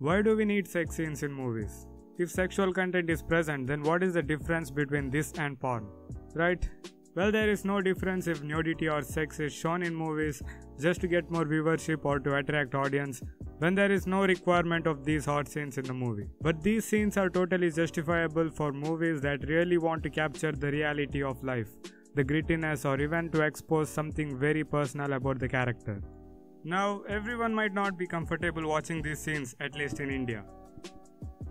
Why do we need sex scenes in movies? If sexual content is present, then what is the difference between this and porn? Right? Well, there is no difference if nudity or sex is shown in movies just to get more viewership or to attract audience when there is no requirement of these hot scenes in the movie. But these scenes are totally justifiable for movies that really want to capture the reality of life, the grittiness, or even to expose something very personal about the character. Now, everyone might not be comfortable watching these scenes, at least in India.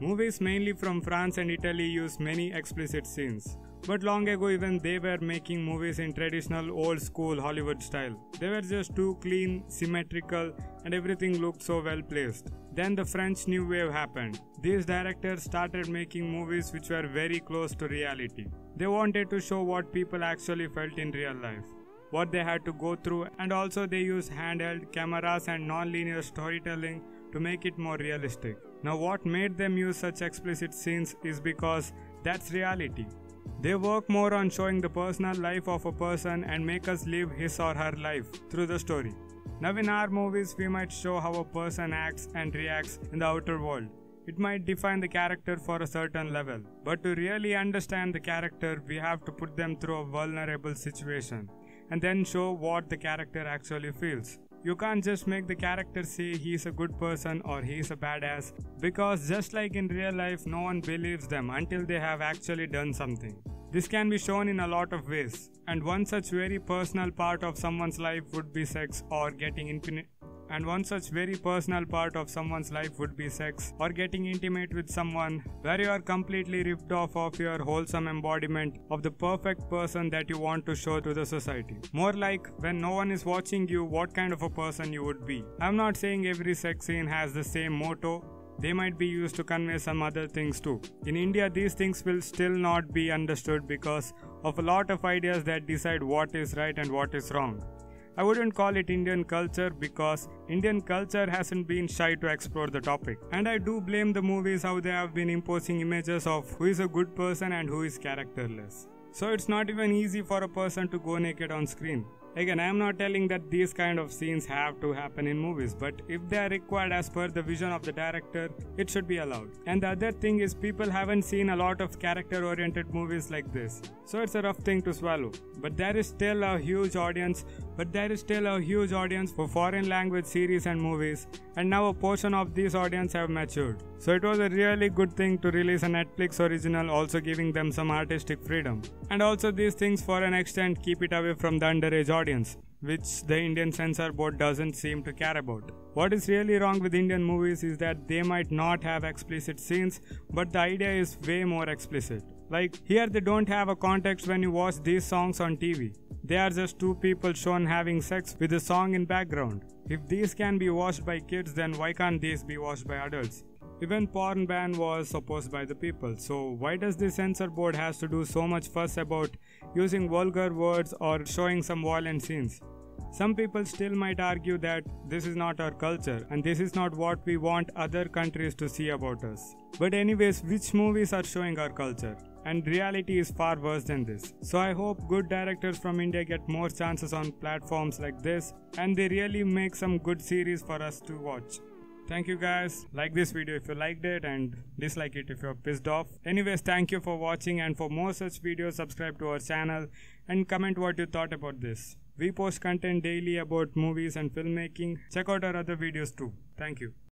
Movies mainly from France and Italy use many explicit scenes. But long ago even they were making movies in traditional old school Hollywood style. They were just too clean, symmetrical, and everything looked so well placed. Then the French New Wave happened. These directors started making movies which were very close to reality. They wanted to show what people actually felt in real life, what they had to go through, and also they used handheld cameras and non-linear storytelling to make it more realistic. Now what made them use such explicit scenes is because that's reality. They work more on showing the personal life of a person and make us live his or her life through the story. Now in our movies we might show how a person acts and reacts in the outer world. It might define the character for a certain level. But to really understand the character, we have to put them through a vulnerable situation and then show what the character actually feels. You can't just make the character say he's a good person or he's a badass, because just like in real life, no one believes them until they have actually done something. This can be shown in a lot of ways, and one such very personal part of someone's life would be sex or getting intimate with someone where you are completely ripped off of your wholesome embodiment of the perfect person that you want to show to the society. More like when no one is watching you, what kind of a person you would be. I'm not saying every sex scene has the same motto. They might be used to convey some other things too. In India, these things will still not be understood because of a lot of ideas that decide what is right and what is wrong. I wouldn't call it Indian culture because Indian culture hasn't been shy to explore the topic. And I do blame the movies how they have been imposing images of who is a good person and who is characterless. So it's not even easy for a person to go naked on screen. Again, I am not telling that these kind of scenes have to happen in movies, but if they are required as per the vision of the director, it should be allowed. And the other thing is people haven't seen a lot of character-oriented movies like this. So it's a rough thing to swallow. But there is still a huge audience for foreign language series and movies, and now a portion of this audience have matured. So it was a really good thing to release a Netflix original, also giving them some artistic freedom. And also these things for an extent keep it away from the underage audience, which the Indian censor board doesn't seem to care about. What is really wrong with Indian movies is that they might not have explicit scenes, but the idea is way more explicit. Like here they don't have a context when you watch these songs on TV. They are just two people shown having sex with a song in background. If these can be watched by kids, then why can't these be watched by adults? Even porn ban was opposed by the people, so why does the censor board has to do so much fuss about using vulgar words or showing some violent scenes? Some people still might argue that this is not our culture and this is not what we want other countries to see about us. But anyways, which movies are showing our culture? And reality is far worse than this. So I hope good directors from India get more chances on platforms like this and they really make some good series for us to watch. Thank you guys. Like this video if you liked it and dislike it if you're pissed off. Anyways, thank you for watching, and for more such videos subscribe to our channel and comment what you thought about this. We post content daily about movies and filmmaking. Check out our other videos too. Thank you.